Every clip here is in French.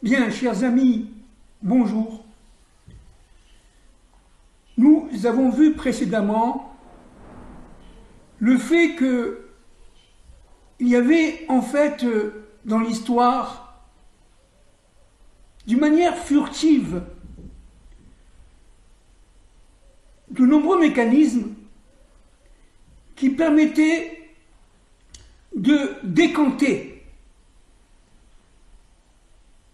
Bien, chers amis, bonjour. Nous avons vu précédemment le fait que il y avait en fait dans l'histoire, d'une manière furtive, de nombreux mécanismes qui permettaient de décanter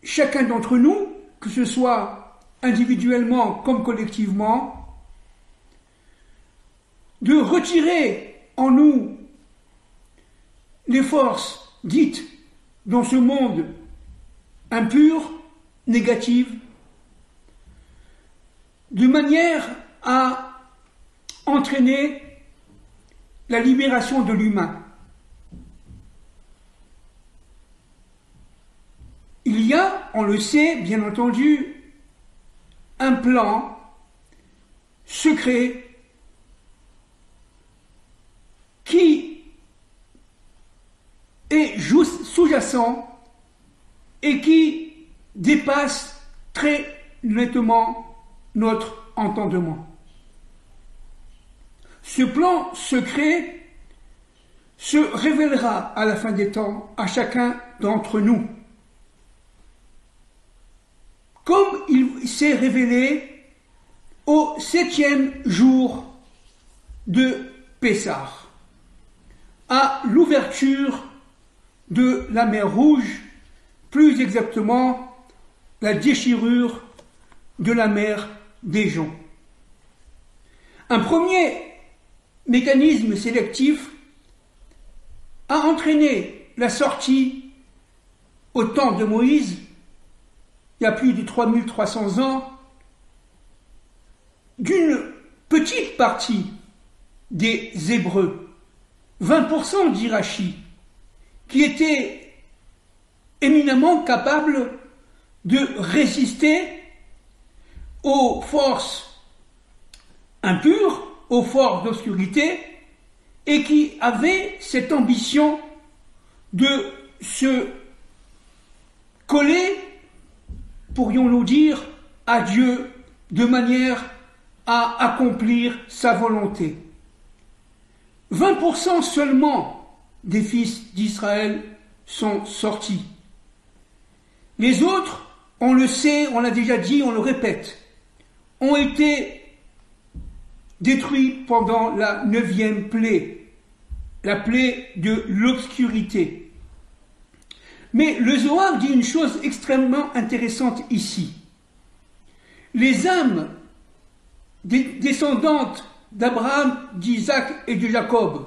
chacun d'entre nous, que ce soit individuellement comme collectivement, de retirer en nous les forces dites dans ce monde impur, négatives, de manière à entraîner la libération de l'humain. Il y a, on le sait, bien entendu, un plan secret qui est sous-jacent et qui dépasse très nettement notre entendement. Ce plan secret se révélera à la fin des temps à chacun d'entre nous. Comme il s'est révélé au 7e jour de Pessah, à l'ouverture de la mer Rouge, plus exactement la déchirure de la mer d'Éjon. Un premier mécanisme sélectif a entraîné la sortie au temps de Moïse, il y a plus de 3300 ans, d'une petite partie des Hébreux, 20% d'Irachi, qui étaient éminemment capables de résister aux forces impures, aux forces d'obscurité, et qui avaient cette ambition de se coller, pourrions-nous dire, à Dieu de manière à accomplir sa volonté. 20% seulement des fils d'Israël sont sortis. Les autres, on le sait, on l'a déjà dit, on le répète, ont été détruits pendant la 9e plaie, la plaie de l'obscurité. Mais le Zohar dit une chose extrêmement intéressante ici. Les âmes descendantes d'Abraham, d'Isaac et de Jacob,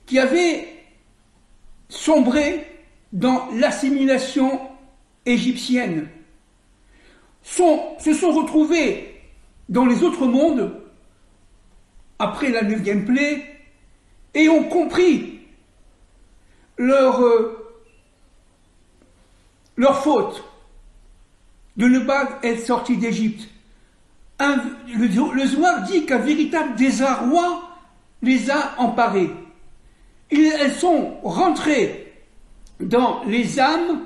qui avaient sombré dans l'assimilation égyptienne, se sont retrouvés dans les autres mondes, après la 9e plaie, et ont compris leur faute de ne pas être sortis d'Égypte. Le Zohar dit qu'un véritable désarroi les a emparés. Elles sont rentrées dans les âmes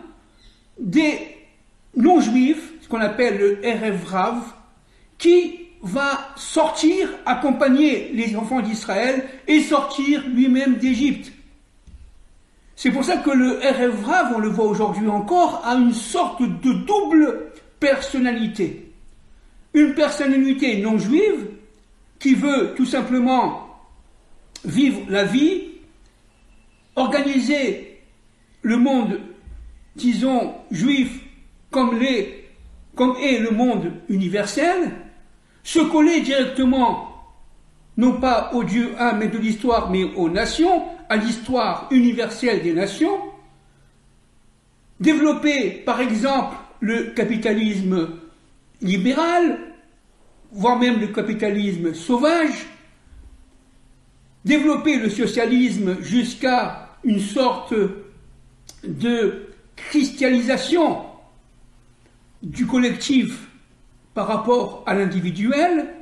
des non-juifs, ce qu'on appelle le Erev Rav, qui va sortir, accompagner les enfants d'Israël et sortir lui-même d'Égypte. C'est pour ça que le Erev Rav, on le voit aujourd'hui encore, a une sorte de double personnalité. Une personnalité non juive qui veut tout simplement vivre la vie, organiser le monde, disons, juif comme est le monde universel, se coller directement, non pas au Dieu un, mais de l'histoire, mais aux nations, à l'histoire universelle des nations, développer par exemple le capitalisme libéral, voire même le capitalisme sauvage, développer le socialisme jusqu'à une sorte de christianisation du collectif par rapport à l'individuel.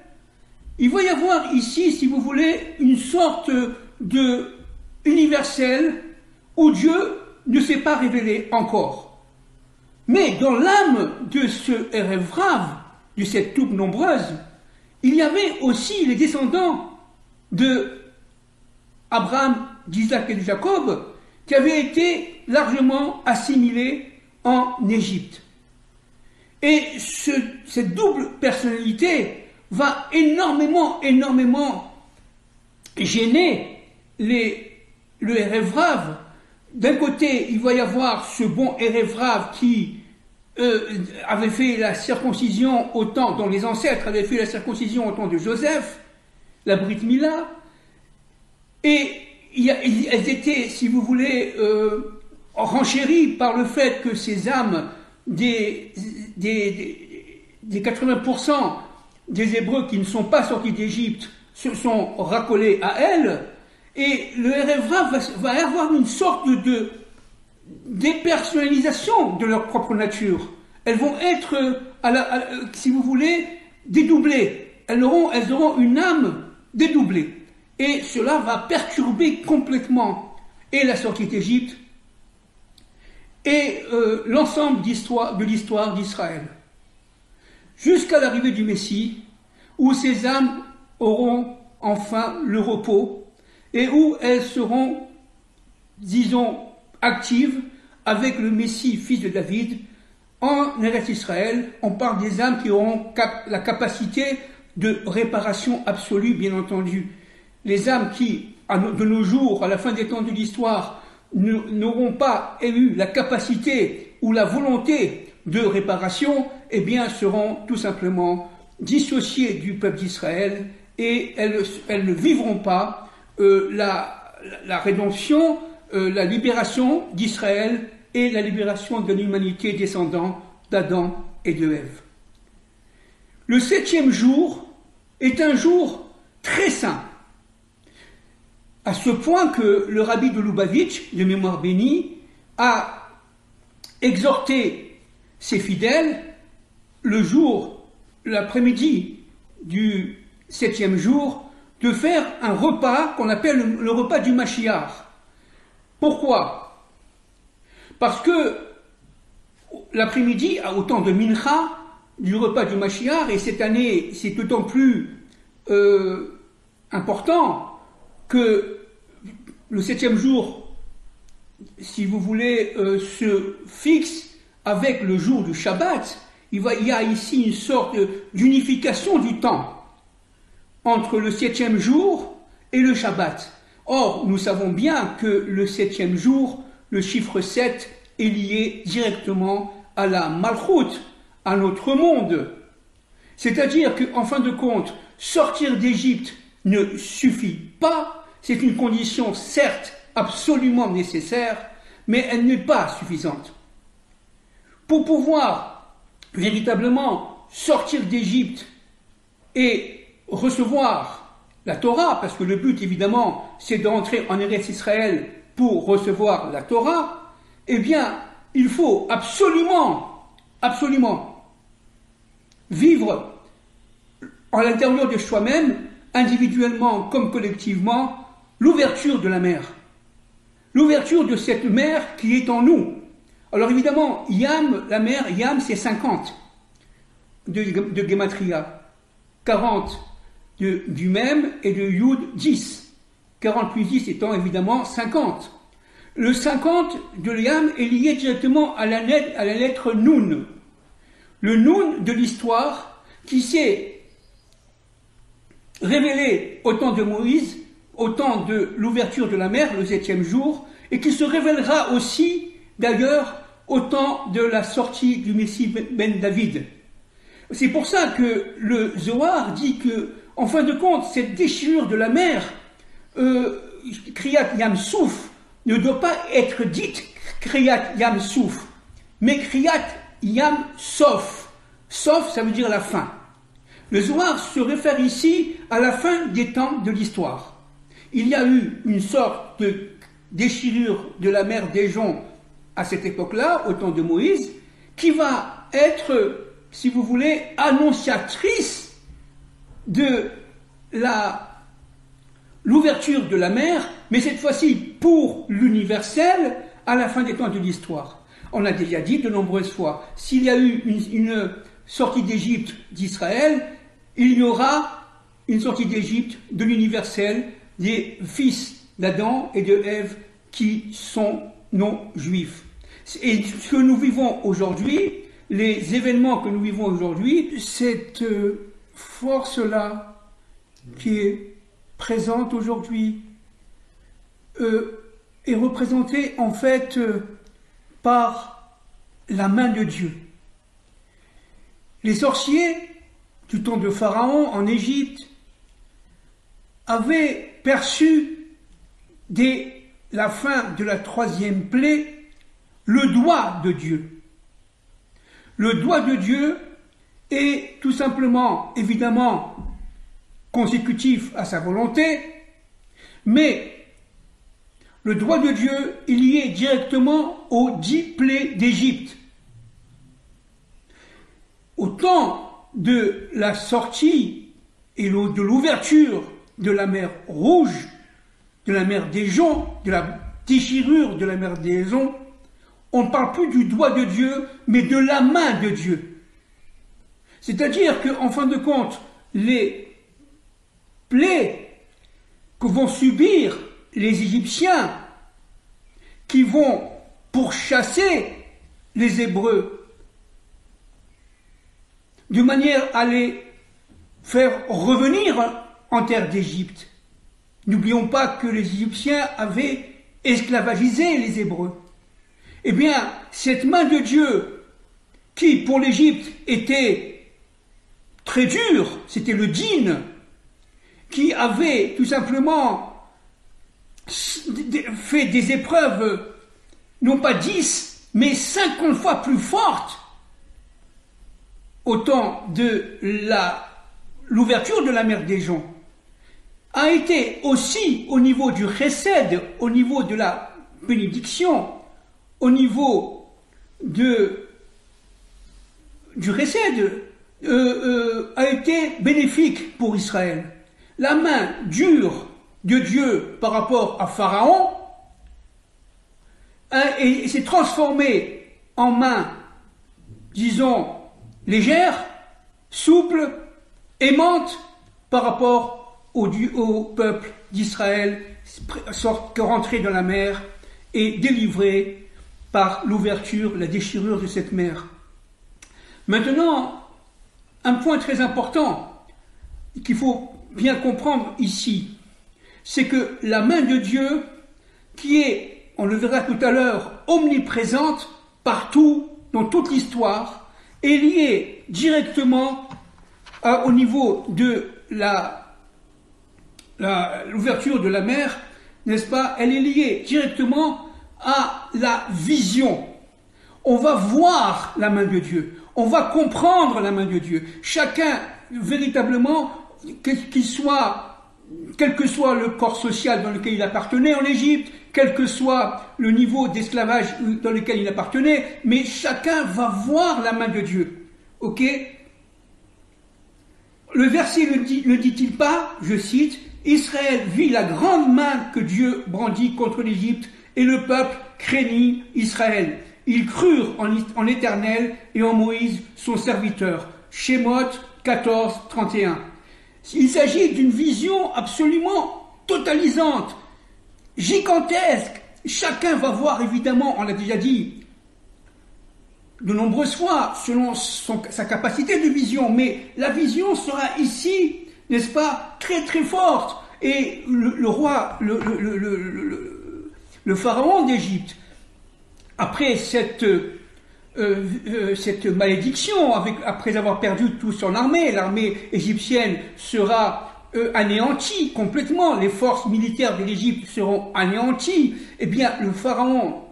Il va y avoir ici, si vous voulez, une sorte de universel où Dieu ne s'est pas révélé encore. Mais dans l'âme de ce Erev Rav, de cette troupe nombreuse, il y avait aussi les descendants de Abraham, d'Isaac et de Jacob, qui avaient été largement assimilés en Égypte. Et cette double personnalité va énormément gêner le Erev Rav. D'un côté, il va y avoir ce bon Erev Rav qui avait fait la circoncision au temps, dont les ancêtres avaient fait la circoncision au temps de Joseph, la Brit Mila, et elles étaient, si vous voulez, renchéries par le fait que ces âmes des 80% des Hébreux qui ne sont pas sortis d'Égypte se sont racolés à elles, et le Erev Rav va avoir une sorte de dépersonnalisation de leur propre nature. Elles vont être, si vous voulez, dédoublées. Elles auront une âme dédoublée. Et cela va perturber complètement et la sortie d'Égypte et l'ensemble de l'histoire d'Israël. Jusqu'à l'arrivée du Messie, où ces âmes auront enfin le repos et où elles seront, disons, actives avec le Messie, fils de David, en Eretz Israël. On parle des âmes qui auront la capacité de réparation absolue, bien entendu. Les âmes qui, de nos jours, à la fin des temps de l'histoire, n'auront pas eu la capacité ou la volonté de réparation, eh bien, seront tout simplement dissociées du peuple d'Israël et elles ne vivront pas la rédemption, la libération d'Israël et la libération de l'humanité descendant d'Adam et de Ève. Le 7e jour est un jour très saint, à ce point que le rabbi de Lubavitch, de mémoire bénie, a exhorté ses fidèles l'après-midi du 7e jour, de faire un repas qu'on appelle le repas du Mashiach. Pourquoi? Parce que l'après-midi, au temps de Mincha, du repas du Mashiach, et cette année c'est d'autant plus important que le 7e jour, si vous voulez, se fixe avec le jour du Shabbat. Il y a ici une sorte d'unification du temps entre le 7e jour et le Shabbat. Or, nous savons bien que le 7e jour, le chiffre 7, est lié directement à la Malchut, à notre monde. C'est-à-dire qu'en fin de compte, sortir d'Égypte ne suffit pas, c'est une condition certes absolument nécessaire, mais elle n'est pas suffisante. Pour pouvoir véritablement sortir d'Égypte et recevoir la Torah, parce que le but évidemment c'est d'entrer en Eretz Israël pour recevoir la Torah, eh bien il faut absolument vivre à l'intérieur de soi-même, individuellement comme collectivement, l'ouverture de la mer. L'ouverture de cette mer qui est en nous. Alors évidemment, Yam, la mer, Yam c'est 50 de Gematria, 40 du même et de Yud 10. 40 plus 10 étant évidemment 50. Le 50 de Yam est lié directement à la lettre Nun. Le Nun de l'histoire qui s'est révélé au temps de Moïse, au temps de l'ouverture de la mer, le 7e jour, et qui se révélera aussi, d'ailleurs, au temps de la sortie du Messie Ben David. C'est pour ça que le Zohar dit que, en fin de compte, cette déchirure de la mer, Kriyat Yam Souf, ne doit pas être dite Kriyat Yam Souf, mais Kriyat Yam Sof. Sof, ça veut dire la fin. Le Zohar se réfère ici à la fin des temps de l'histoire. Il y a eu une sorte de déchirure de la mer d'Éjon à cette époque-là, au temps de Moïse, qui va être, si vous voulez, annonciatrice de l'ouverture de la mer, mais cette fois-ci pour l'universel à la fin des temps de l'histoire. On a déjà dit de nombreuses fois, s'il y a eu une sortie d'Égypte d'Israël, il y aura une sortie d'Égypte de l'universel des fils d'Adam et de Ève qui sont non juifs. Et ce que nous vivons aujourd'hui, les événements que nous vivons aujourd'hui, cette force-là qui est présente aujourd'hui est représentée en fait par la main de Dieu. Les sorciers du temps de Pharaon en Égypte avaient perçu dès la fin de la 3e plaie le doigt de Dieu. Le doigt de Dieu est tout simplement, évidemment, consécutif à sa volonté, mais le doigt de Dieu est lié directement aux 10 plaies d'Égypte. Au temps de la sortie et de l'ouverture de la mer Rouge, de la mer des Joncs, de la déchirure de la mer des Joncs, on ne parle plus du doigt de Dieu, mais de la main de Dieu. C'est-à-dire qu'en fin de compte, les plaies que vont subir les Égyptiens, qui vont pourchasser les Hébreux, de manière à les faire revenir en terre d'Égypte. N'oublions pas que les Égyptiens avaient esclavagisé les Hébreux. Eh bien, cette main de Dieu, qui pour l'Égypte était très dure, c'était le dîn, qui avait tout simplement fait des épreuves, non pas 10, mais 50 fois plus fortes, au temps de l'ouverture de la mer des Joncs, a été aussi au niveau du chesed, au niveau de la bénédiction, au niveau du chesed, a été bénéfique pour Israël. La main dure de Dieu par rapport à Pharaon et s'est transformée en main, disons, légère, souple, aimante par rapport au peuple d'Israël rentré dans la mer et délivré par l'ouverture, la déchirure de cette mer. Maintenant, un point très important qu'il faut bien comprendre ici, c'est que la main de Dieu, qui est, on le verra tout à l'heure, omniprésente partout, dans toute l'histoire, est liée directement au niveau de l'ouverture de la mer, n'est-ce pas? Elle est liée directement à la vision. On va voir la main de Dieu, on va comprendre la main de Dieu. Chacun, véritablement, quel que soit le corps social dans lequel il appartenait en Égypte, quel que soit le niveau d'esclavage dans lequel il appartenait, mais chacun va voir la main de Dieu. Ok? Le verset ne dit-il pas, je cite, « Israël vit la grande main que Dieu brandit contre l'Égypte, et le peuple craignit Israël. Ils crurent en l'Éternel et en Moïse, son serviteur. » Shemot 14, 31. Il s'agit d'une vision absolument totalisante, gigantesque. Chacun va voir, évidemment, on l'a déjà dit de nombreuses fois, selon sa capacité de vision, mais la vision sera ici, n'est-ce pas, très très forte. Et le roi, le pharaon d'Égypte, après cette malédiction, après avoir perdu toute son armée, l'armée égyptienne sera anéantie complètement, les forces militaires de l'Égypte seront anéanties, eh bien le pharaon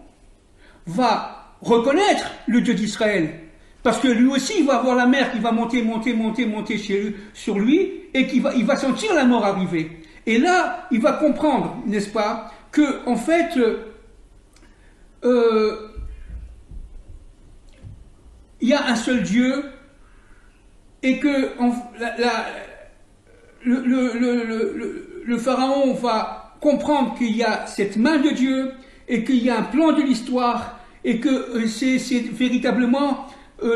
va reconnaître le Dieu d'Israël, parce que lui aussi il va avoir la mer qui va monter sur lui, et il va sentir la mort arriver. Et là, il va comprendre, n'est-ce pas, que en fait, il y a un seul Dieu, et que le pharaon va comprendre qu'il y a cette main de Dieu, et qu'il y a un plan de l'histoire, et que c'est véritablement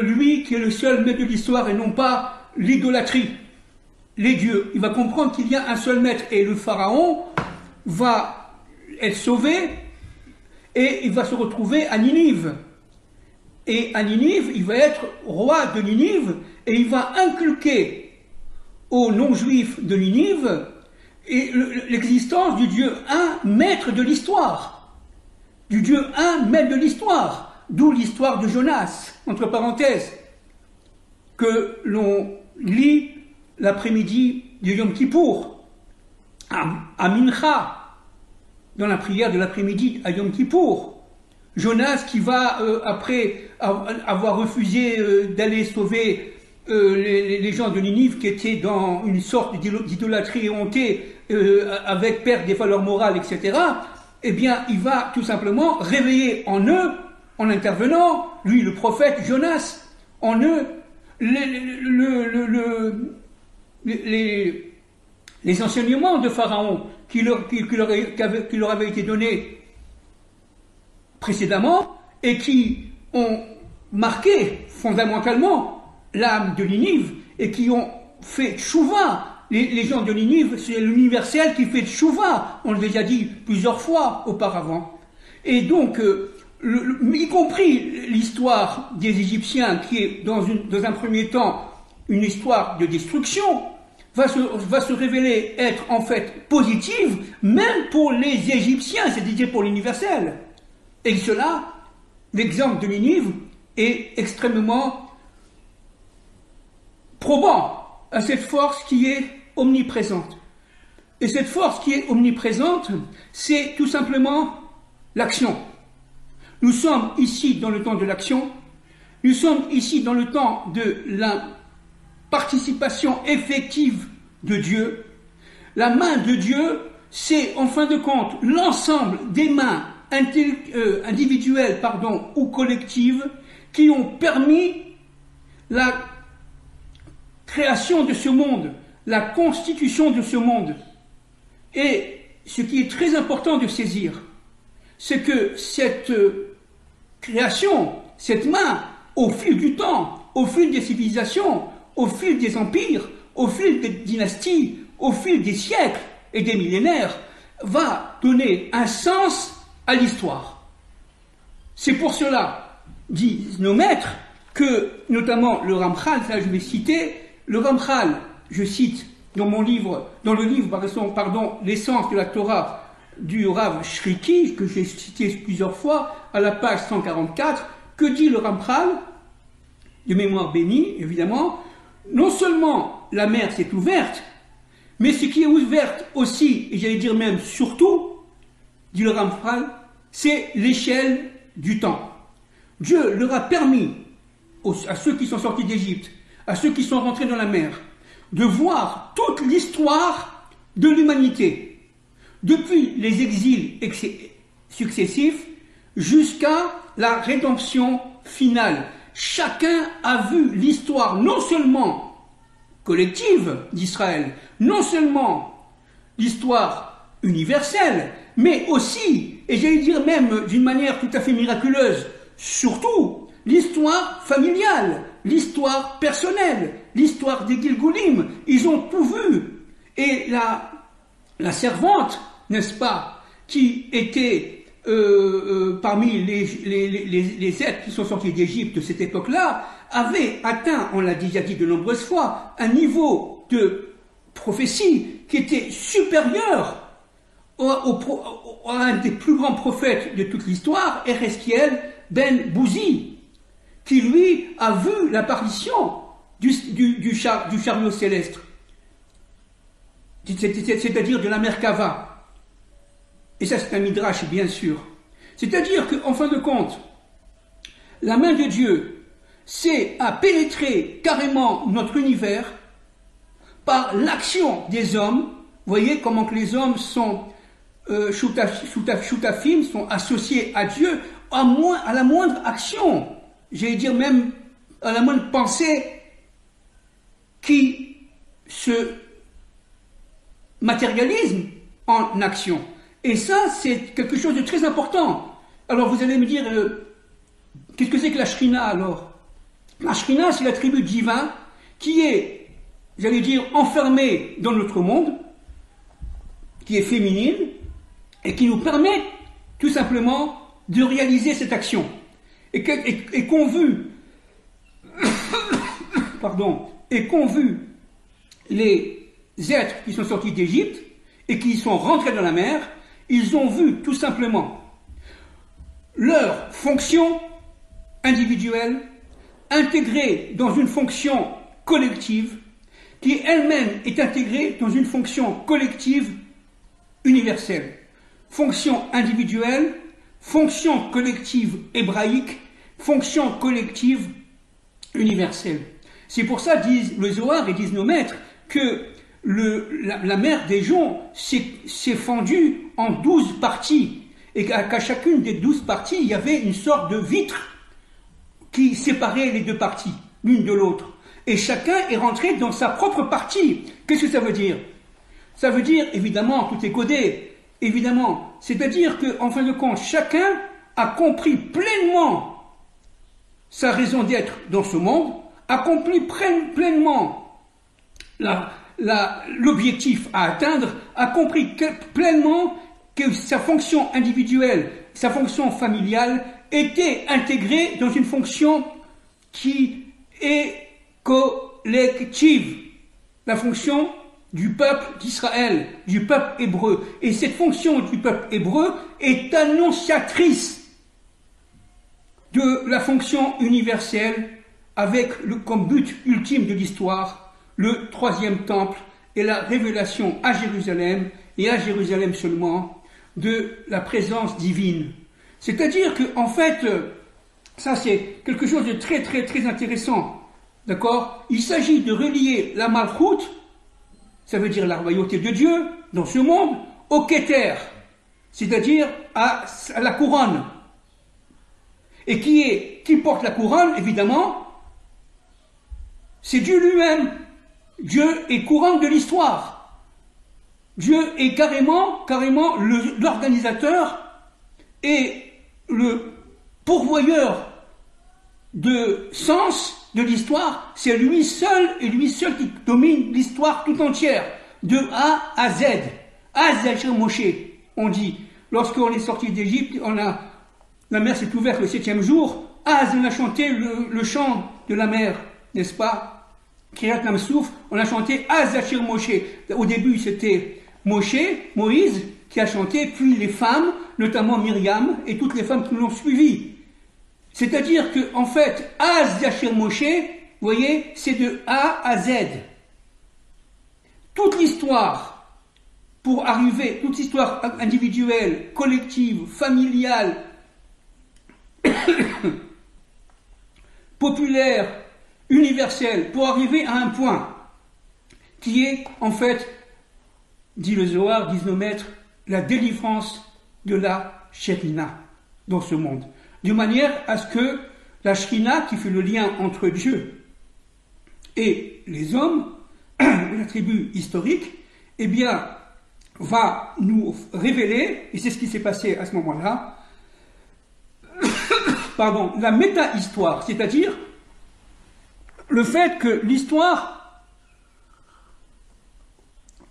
lui qui est le seul maître de l'histoire et non pas l'idolâtrie, les dieux. Il va comprendre qu'il y a un seul maître et le pharaon va être sauvé et il va se retrouver à Ninive. Et à Ninive, il va être roi de Ninive et il va inculquer aux non-juifs de Ninive l'existence du Dieu un, maître de l'histoire. Du Dieu un, maître de l'histoire. D'où l'histoire de Jonas, entre parenthèses, que l'on lit l'après-midi du Yom Kippour, à Mincha, dans la prière de l'après-midi à Yom Kippour. Jonas qui va, après avoir refusé d'aller sauver les gens de Ninive qui étaient dans une sorte d'idolâtrie éhontée avec perte des valeurs morales, etc., eh bien, il va tout simplement réveiller en eux, en intervenant, lui, le prophète Jonas, en eux, les enseignements de Pharaon qui leur avaient été donnés précédemment et qui ont marqué fondamentalement l'âme de Ninive et qui ont fait tchouva. Les gens de Ninive, c'est l'universel qui fait tchouva, on l'a déjà dit plusieurs fois auparavant. Et donc, y compris l'histoire des Égyptiens, qui est dans un premier temps une histoire de destruction, va se révéler être en fait positive, même pour les Égyptiens, c'est-à-dire pour l'universel. Et cela, l'exemple de Ninive est extrêmement probant à cette force qui est omniprésente. Et cette force qui est omniprésente, c'est tout simplement l'action. Nous sommes ici dans le temps de l'action, nous sommes ici dans le temps de la participation effective de Dieu. La main de Dieu, c'est en fin de compte l'ensemble des mains individuelles ou collectives qui ont permis la création de ce monde, la constitution de ce monde. Et ce qui est très important de saisir, c'est que cette création, cette main, au fil du temps, au fil des civilisations, au fil des empires, au fil des dynasties, au fil des siècles et des millénaires, va donner un sens à l'histoire. C'est pour cela, disent nos maîtres, que notamment le Ramchal, ça je vais citer, le Ramchal, je cite dans le livre, l'essence de la Torah du Rav Shriki, que j'ai cité plusieurs fois, à la page 144, que dit le Ramchal, de mémoire bénie, évidemment, non seulement la mer s'est ouverte, mais ce qui est ouverte aussi, et j'allais dire même surtout, dit le Ramchal, c'est l'échelle du temps. Dieu leur a permis, à ceux qui sont sortis d'Égypte, à ceux qui sont rentrés dans la mer, de voir toute l'histoire de l'humanité, depuis les exils successifs jusqu'à la rédemption finale. Chacun a vu l'histoire non seulement collective d'Israël, non seulement l'histoire universelle, mais aussi, et j'allais dire même d'une manière tout à fait miraculeuse, surtout l'histoire familiale, l'histoire personnelle, l'histoire des Gilgulim. Ils ont tout vu. Et la servante, n'est-ce pas, qui était parmi les êtres qui sont sortis d'Égypte de cette époque-là, avait atteint, on l'a déjà dit de nombreuses fois, un niveau de prophétie qui était supérieur à un des plus grands prophètes de toute l'histoire, Ereskiel ben Bouzi, qui lui a vu l'apparition du chariot céleste, c'est-à-dire de la Merkava. Et ça, c'est un midrash, bien sûr. C'est-à-dire qu'en fin de compte, la main de Dieu, c'est à pénétrer carrément notre univers par l'action des hommes. Vous voyez comment que les hommes sont shutafim, sont associés à Dieu à la moindre action. J'allais dire même à la moindre pensée qui se matérialise en action. Et ça, c'est quelque chose de très important. Alors vous allez me dire, Qu'est-ce que c'est que la Shrina alors? La Shrina, c'est l'attribut divin qui est, j'allais dire, enfermé dans notre monde, qui est féminine, et qui nous permet tout simplement de réaliser cette action. Et qu'ont vu, les êtres qui sont sortis d'Égypte et qui sont rentrés dans la mer, ils ont vu tout simplement leur fonction individuelle intégrée dans une fonction collective qui elle-même est intégrée dans une fonction collective universelle. Fonction individuelle, fonction collective hébraïque, fonction collective universelle. C'est pour ça, disent le Zohar et disent nos maîtres, que la mer des joncs s'est fendue en 12 parties, et qu'à chacune des 12 parties, il y avait une sorte de vitre qui séparait les deux parties, l'une de l'autre. Et chacun est rentré dans sa propre partie. Qu'est-ce que ça veut dire? Ça veut dire, évidemment, tout est codé, évidemment. C'est-à-dire qu'en fin de compte, chacun a compris pleinement sa raison d'être dans ce monde, a compris pleinement l'objectif à atteindre, a compris pleinement que sa fonction individuelle, sa fonction familiale était intégrée dans une fonction qui est collective, la fonction du peuple d'Israël, du peuple hébreu. Et cette fonction du peuple hébreu est annonciatrice de la fonction universelle avec comme but ultime de l'histoire, le troisième temple et la révélation à Jérusalem, et à Jérusalem seulement, de la présence divine. C'est-à-dire que, en fait, ça c'est quelque chose de très très très intéressant. D'accord? Il s'agit de relier la Malchut, ça veut dire la royauté de Dieu, dans ce monde, au Keter, c'est-à-dire à la couronne. Et qui porte la couronne, évidemment, c'est Dieu lui-même. Dieu est couronne de l'histoire. Dieu est carrément l'organisateur et le pourvoyeur de sens de l'histoire. C'est lui seul et lui seul qui domine l'histoire tout entière, de A à Z. Az Moshe, on dit. Lorsqu'on est sorti d'Égypte, la mer s'est ouverte le 7e jour. Az, on a chanté le chant de la mer, n'est-ce pas? Kiryat Namsouf, on a chanté Az Moshe. Au début, c'était Moïse, qui a chanté, puis les femmes, notamment Myriam, et toutes les femmes qui l'ont suivi. C'est-à-dire que, en fait, Az Moshe, vous voyez, c'est de A à Z. Toute l'histoire, pour arriver, toute l'histoire individuelle, collective, familiale, populaire, universelle, pour arriver à un point qui est, en fait, dit le Zohar, disent nos maîtres, la délivrance de la Shekhinah dans ce monde. De manière à ce que la Shekhinah, qui fait le lien entre Dieu et les hommes, l'attribut historique, eh bien, va nous révéler, et c'est ce qui s'est passé à ce moment-là, la méta-histoire, c'est-à-dire le fait que l'histoire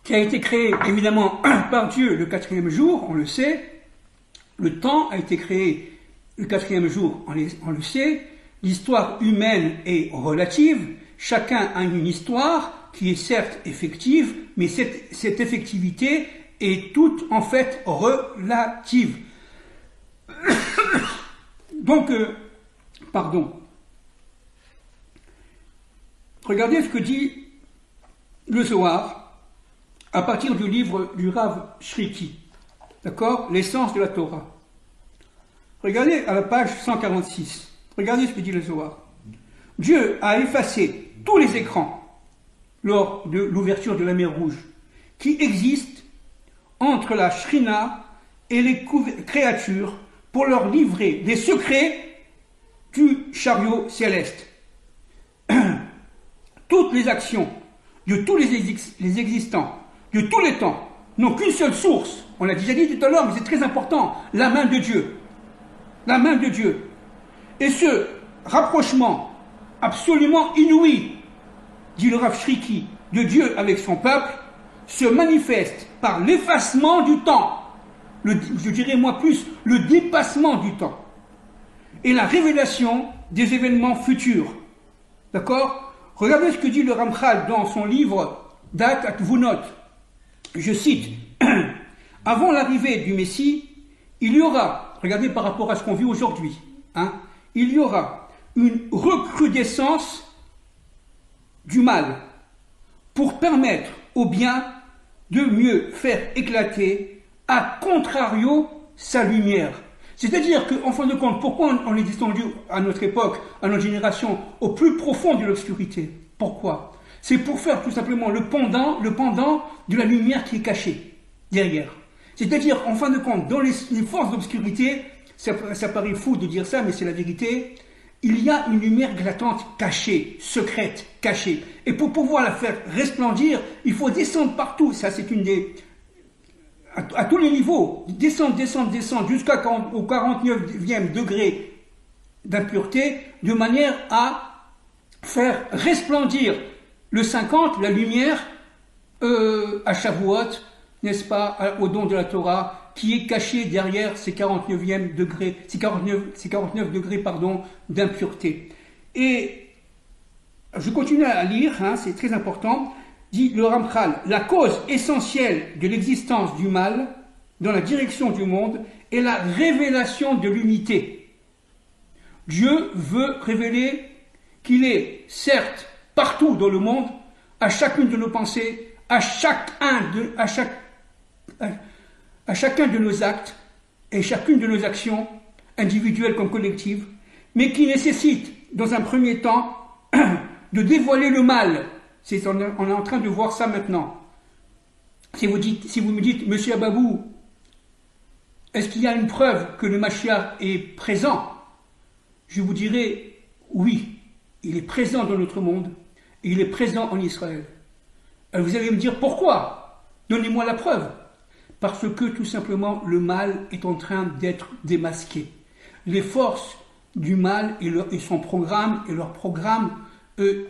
qui a été créée évidemment par Dieu le 4e jour, on le sait, le temps a été créé le 4e jour, on le sait, l'histoire humaine est relative, chacun a une histoire qui est certes effective, mais cette effectivité est toute en fait relative. Donc, regardez ce que dit le Zohar à partir du livre du Rav Shriki, d'accord? L'essence de la Torah. Regardez à la page 146, regardez ce que dit le Zohar. Dieu a effacé tous les écrans lors de l'ouverture de la mer Rouge qui existent entre la Shrina et les créatures pour leur livrer des secrets du chariot céleste. Toutes les actions de tous les existants, de tous les temps, n'ont qu'une seule source. On l'a déjà dit tout à l'heure, mais c'est très important. La main de Dieu. La main de Dieu. Et ce rapprochement absolument inouï, dit le Rav Shriki, de Dieu avec son peuple, se manifeste par l'effacement du temps, je dirais moi plus, le dépassement du temps, et la révélation des événements futurs. D'accord? Regardez ce que dit le Ramchal dans son livre Dat Atvunot. Je cite, avant l'arrivée du Messie, il y aura, regardez par rapport à ce qu'on vit aujourd'hui, il y aura une recrudescence du mal pour permettre au bien de mieux faire éclater à contrario sa lumière. C'est-à-dire qu'en fin de compte, pourquoi on est descendu à notre époque, à notre génération, au plus profond de l'obscurité? Pourquoi? C'est pour faire tout simplement le pendant de la lumière qui est cachée derrière. C'est-à-dire, en fin de compte, dans les forces d'obscurité, ça paraît fou de dire ça, mais c'est la vérité, il y a une lumière éclatante cachée, secrète, cachée. Et pour pouvoir la faire resplendir, il faut descendre partout. Ça, c'est une des... À tous les niveaux, descendre jusqu'au 49e degré d'impureté, de manière à faire resplendir le 50, la lumière, à Shavuot, n'est-ce pas, au don de la Torah, qui est caché derrière ces 49 degrés d'impureté. Et je continue à lire, c'est très important. Dit le Ramchal, la cause essentielle de l'existence du mal dans la direction du monde est la révélation de l'unité. Dieu veut révéler qu'il est, certes, partout dans le monde, à chacune de nos pensées, à chacun de nos actes et chacune de nos actions, individuelles comme collectives, mais qui nécessite, dans un premier temps, de dévoiler le mal. On est en train de voir ça maintenant. Si vous me dites, Monsieur Ababou, est-ce qu'il y a une preuve que le Mashiach est présent? Je vous dirai, oui, il est présent dans notre monde, et il est présent en Israël. Alors vous allez me dire, pourquoi? Donnez-moi la preuve. Parce que, tout simplement, le mal est en train d'être démasqué. Les forces du mal et son programme, et leur programme,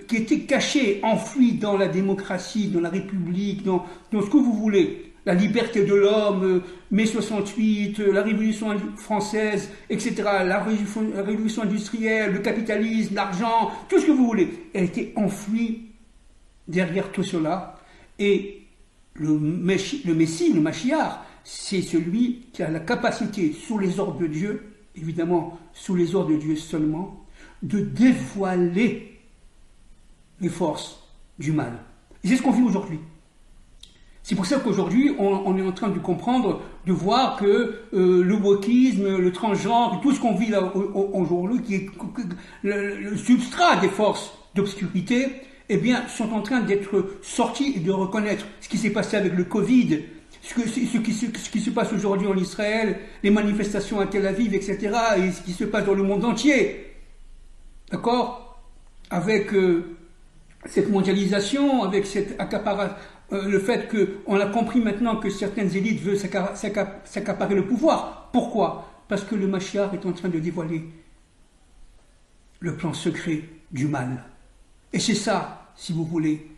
qui étaient cachés, enfouis dans la démocratie, dans la République, dans ce que vous voulez, la liberté de l'homme, mai 68, la Révolution française, etc., la révolution industrielle, le capitalisme, l'argent, tout ce que vous voulez, a été enfoui derrière tout cela. Et le Messie, le Mashiach, c'est celui qui a la capacité, sous les ordres de Dieu, évidemment sous les ordres de Dieu seulement, de dévoiler les forces du mal. Et c'est ce qu'on vit aujourd'hui. C'est pour ça qu'aujourd'hui, on est en train de comprendre, de voir que le wokisme, le transgenre, tout ce qu'on vit là aujourd'hui, qui est le substrat des forces d'obscurité, eh bien, sont en train d'être sortis et de reconnaître ce qui s'est passé avec le Covid, ce qui se passe aujourd'hui en Israël, les manifestations à Tel Aviv, etc., et ce qui se passe dans le monde entier. D'accord? Avec cette mondialisation, avec cette le fait qu'on a compris maintenant que certaines élites veulent s'accaparer le pouvoir. Pourquoi? Parce que le Mashiach est en train de dévoiler le plan secret du mal. Et c'est ça, si vous voulez,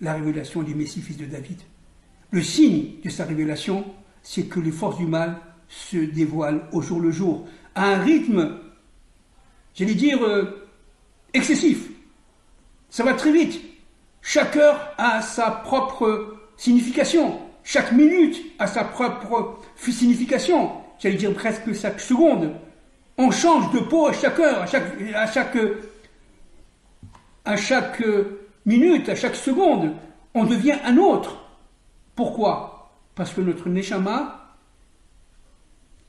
la révélation du Messie, fils de David. Le signe de sa révélation, c'est que les forces du mal se dévoilent au jour le jour, à un rythme, j'allais dire, excessif. Ça va très vite. Chaque heure a sa propre signification. Chaque minute a sa propre signification. J'allais dire presque chaque seconde. On change de peau à chaque heure, à chaque minute, à chaque seconde. On devient un autre. Pourquoi? Parce que notre Neshama,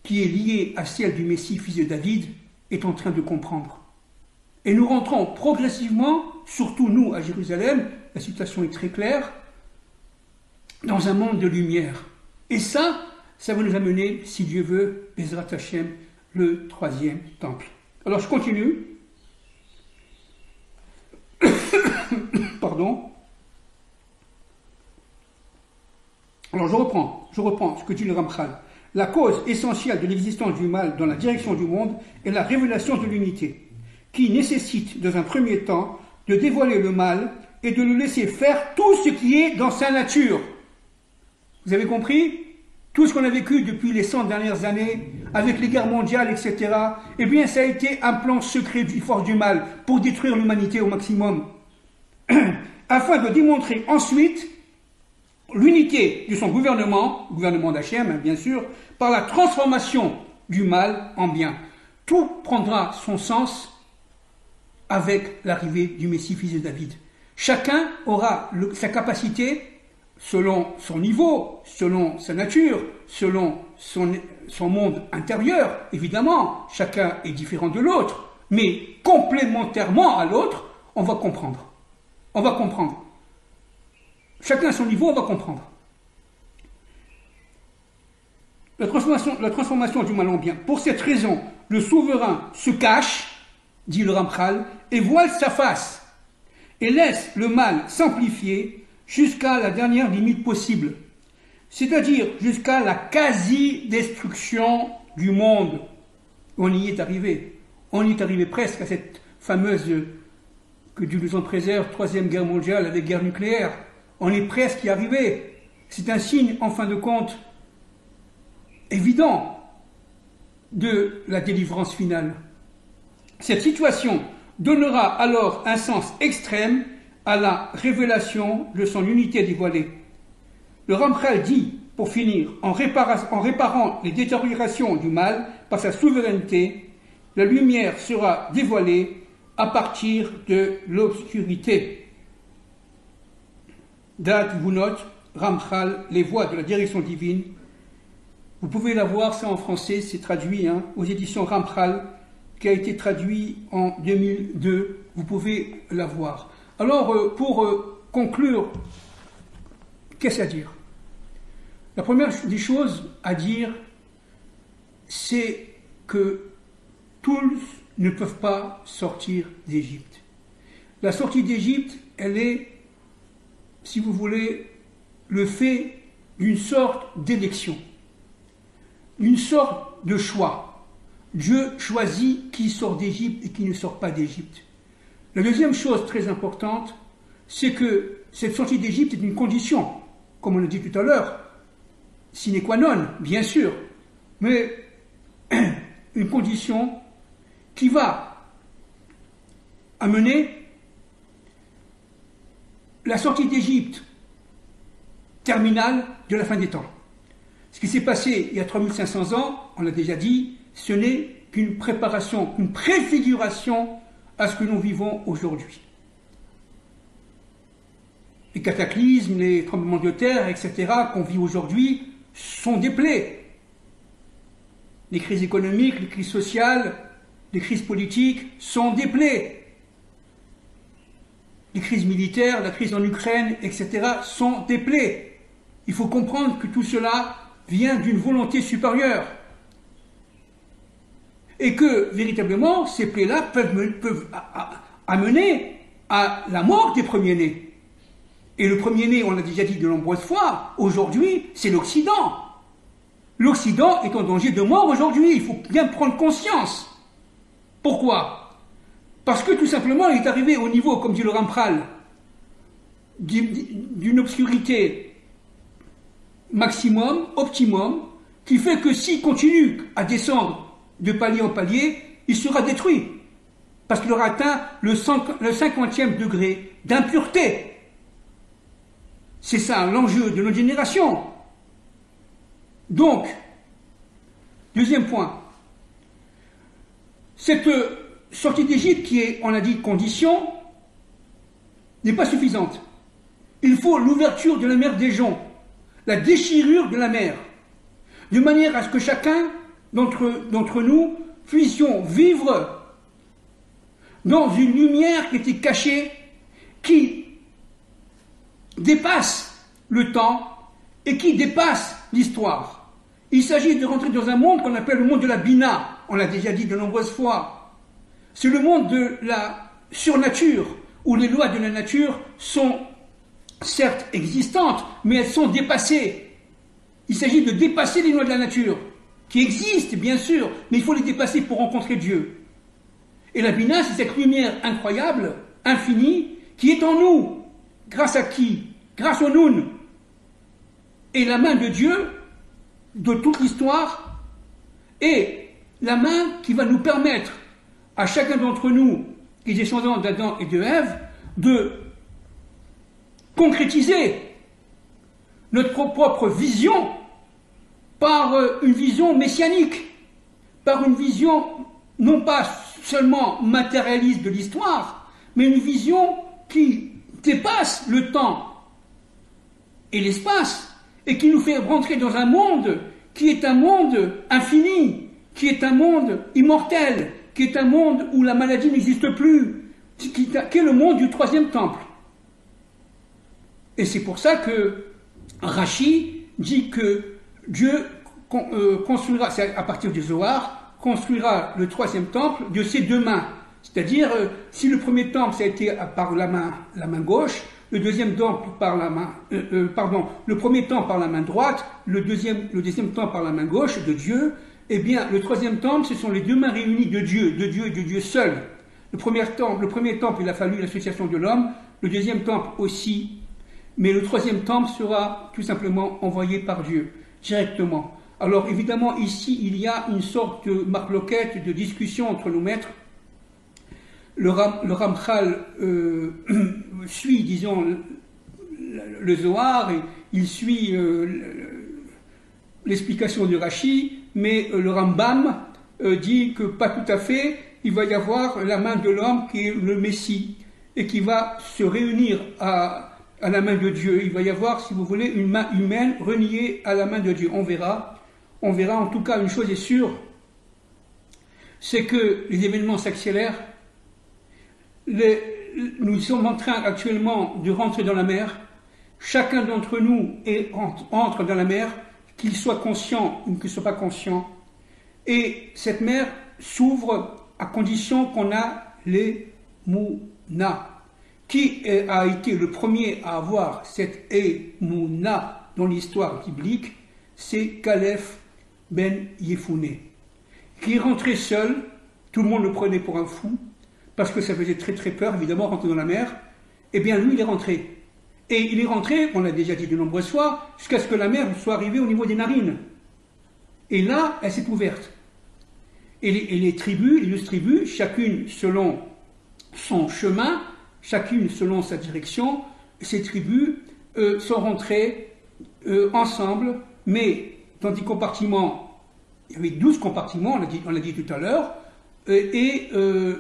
qui est lié à celle du Messie, fils de David, est en train de comprendre. Et nous rentrons progressivement, surtout nous à Jérusalem, la situation est très claire, dans un monde de lumière. Et ça va nous amener, si Dieu veut, Bezrat Hashem, le 3e temple. Alors je continue. Pardon. Alors je reprends ce que dit le Ramchal. La cause essentielle de l'existence du mal dans la direction du monde est la révélation de l'unité, qui nécessite, dans un premier temps, de dévoiler le mal et de le laisser faire tout ce qui est dans sa nature. Vous avez compris? Tout ce qu'on a vécu depuis les 100 dernières années, avec les guerres mondiales, etc., eh bien, ça a été un plan secret des forces du mal pour détruire l'humanité au maximum, afin de démontrer ensuite l'unité de son gouvernement d'Hachem, bien sûr, par la transformation du mal en bien. Tout prendra son sens avec l'arrivée du Messie, fils de David. Chacun aura sa capacité, selon son niveau, selon sa nature, selon son monde intérieur. Évidemment, chacun est différent de l'autre, mais complémentairement à l'autre, on va comprendre. On va comprendre. Chacun à son niveau, on va comprendre. La transformation du mal en bien. Pour cette raison, le souverain se cache, dit le Ramchal, et voile sa face, et laisse le mal s'amplifier jusqu'à la dernière limite possible, c'est-à-dire jusqu'à la quasi-destruction du monde. On y est arrivé. On y est arrivé presque à cette fameuse, que Dieu nous en préserve, troisième guerre mondiale avec guerre nucléaire. On est presque y arrivé. C'est un signe, en fin de compte, évident de la délivrance finale. Cette situation donnera alors un sens extrême à la révélation de son unité dévoilée. Le Ramchal dit, pour finir, en réparant les détériorations du mal par sa souveraineté, la lumière sera dévoilée à partir de l'obscurité. Date Vunot, Ramchal, les voies de la direction divine. Vous pouvez la voir, ça en français, c'est traduit aux éditions Ramchal, qui a été traduit en 2002. Vous pouvez la voir. Alors, pour conclure, qu'est-ce à dire? La première des choses à dire, c'est que tous ne peuvent pas sortir d'Égypte. La sortie d'Égypte, elle est, si vous voulez, le fait d'une sorte d'élection, d'une sorte de choix. Dieu choisit qui sort d'Égypte et qui ne sort pas d'Égypte. La deuxième chose très importante, c'est que cette sortie d'Égypte est une condition, comme on l'a dit tout à l'heure, sine qua non, bien sûr, mais une condition qui va amener la sortie d'Égypte terminale de la fin des temps. Ce qui s'est passé il y a 3500 ans, on l'a déjà dit, ce n'est qu'une préparation, une préfiguration à ce que nous vivons aujourd'hui. Les cataclysmes, les tremblements de terre, etc., qu'on vit aujourd'hui, sont des plaies. Les crises économiques, les crises sociales, les crises politiques sont des plaies. Les crises militaires, la crise en Ukraine, etc., sont des plaies. Il faut comprendre que tout cela vient d'une volonté supérieure. Et que, véritablement, ces plaies-là peuvent amener à la mort des premiers-nés. Et le premier-né, on l'a déjà dit de nombreuses fois, aujourd'hui, c'est l'Occident. L'Occident est en danger de mort aujourd'hui, il faut bien prendre conscience. Pourquoi? Parce que tout simplement, il est arrivé au niveau, comme dit le Ramchal, d'une obscurité maximum, optimum, qui fait que s'il continue à descendre de palier en palier, il sera détruit. Parce qu'il aura atteint le 50e degré d'impureté. C'est ça l'enjeu de notre génération. Donc, deuxième point, cette sortie d'Égypte qui est, on a dit, condition, n'est pas suffisante. Il faut l'ouverture de la mer des joncs, la déchirure de la mer, de manière à ce que chacun d'entre nous puissions vivre dans une lumière qui était cachée, qui dépasse le temps et qui dépasse l'histoire. Il s'agit de rentrer dans un monde qu'on appelle le monde de la Bina, on l'a déjà dit de nombreuses fois. C'est le monde de la surnature, où les lois de la nature sont certes existantes, mais elles sont dépassées. Il s'agit de dépasser les lois de la nature. qui existent, bien sûr, mais il faut les dépasser pour rencontrer Dieu. Et la Bina, c'est cette lumière incroyable, infinie, qui est en nous. Grâce à qui? Grâce au Noun. Et la main de Dieu, de toute l'histoire, est la main qui va nous permettre, à chacun d'entre nous, qui est descendant d'Adam et de Ève, de concrétiser notre propre vision par une vision messianique, par une vision non pas seulement matérialiste de l'histoire, mais une vision qui dépasse le temps et l'espace et qui nous fait rentrer dans un monde qui est un monde infini, qui est un monde immortel, qui est un monde où la maladie n'existe plus, qui est le monde du troisième temple. Et c'est pour ça que Rashi dit que Dieu construira, c'est à partir du Zohar, construira le troisième temple de ses deux mains. C'est-à-dire, si le premier temple ça a été par la main gauche, le deuxième temple par la main, le premier temple par la main droite, le deuxième temple par la main gauche de Dieu, eh bien, le troisième temple, ce sont les deux mains réunies de Dieu et de Dieu seul. Le premier temple, il a fallu l'association de l'homme, le deuxième temple aussi, mais le troisième temple sera tout simplement envoyé par Dieu, directement. Alors, évidemment, ici, il y a une sorte de marloquette, de discussion entre nos maîtres. Le Ramchal suit, disons, le Zohar, et il suit l'explication du Rashi, mais le Rambam dit que pas tout à fait, il va y avoir la main de l'homme qui est le Messie, et qui va se réunir à la main de Dieu. Il va y avoir, si vous voulez, une main humaine reliée à la main de Dieu. On verra en tout cas, une chose est sûre, c'est que les événements s'accélèrent. Nous sommes en train actuellement de rentrer dans la mer. Chacun d'entre nous entre dans la mer, qu'il soit conscient ou qu'il ne soit pas conscient. Et cette mer s'ouvre à condition qu'on a les Mouna. Qui a été le premier à avoir cette Emouna dans l'histoire biblique? C'est Caleb ben Yefouné, qui est rentré seul. Tout le monde le prenait pour un fou, parce que ça faisait très très peur, évidemment, rentrer dans la mer. Eh bien, lui, il est rentré. Et il est rentré, on l'a déjà dit de nombreuses fois, jusqu'à ce que la mer soit arrivée au niveau des narines. Et là, elle s'est ouverte. Et les 12 tribus, chacune selon son chemin, chacune selon sa direction, ces tribus sont rentrées ensemble, mais dans des compartiments, il y avait 12 compartiments, on l'a dit tout à l'heure, et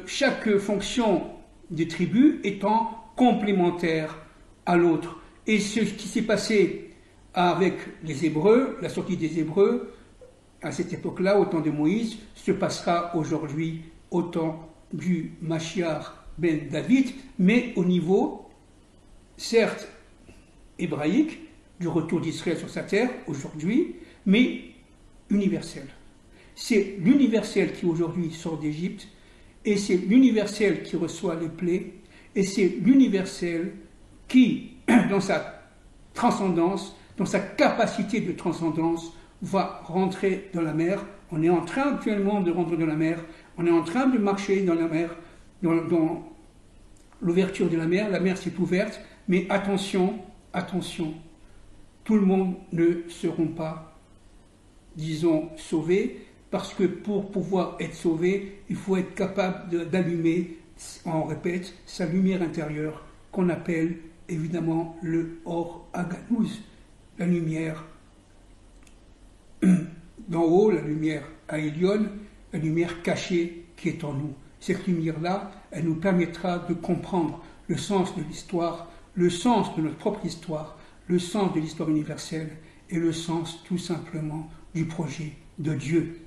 chaque fonction des tribus étant complémentaire à l'autre. Et ce qui s'est passé avec les Hébreux, la sortie des Hébreux, à cette époque-là, au temps de Moïse, se passera aujourd'hui au temps du Mashiach ben David, mais au niveau, certes, hébraïque, du retour d'Israël sur sa terre, aujourd'hui, mais universel. C'est l'universel qui aujourd'hui sort d'Égypte, et c'est l'universel qui reçoit les plaies, et c'est l'universel qui, dans sa transcendance, dans sa capacité de transcendance, va rentrer dans la mer. On est en train actuellement de rentrer dans la mer, on est en train de marcher dans la mer, dans l'ouverture de la mer s'est ouverte, mais attention, attention, tout le monde ne seront pas, disons, sauvés, parce que pour pouvoir être sauvé, il faut être capable d'allumer, on répète, sa lumière intérieure, qu'on appelle évidemment le Or Aganouz, la lumière d'en haut, la lumière Aïlion, la lumière cachée qui est en nous. Cette lumière-là, elle nous permettra de comprendre le sens de l'histoire, le sens de notre propre histoire, le sens de l'histoire universelle et le sens tout simplement du projet de Dieu.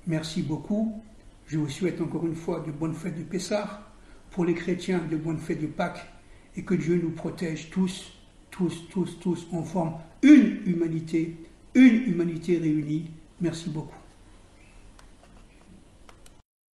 Merci beaucoup. Je vous souhaite encore une fois de bonnes fêtes de Pessah, pour les chrétiens de bonnes fêtes de Pâques, et que Dieu nous protège tous. On forme une humanité réunie. Merci beaucoup.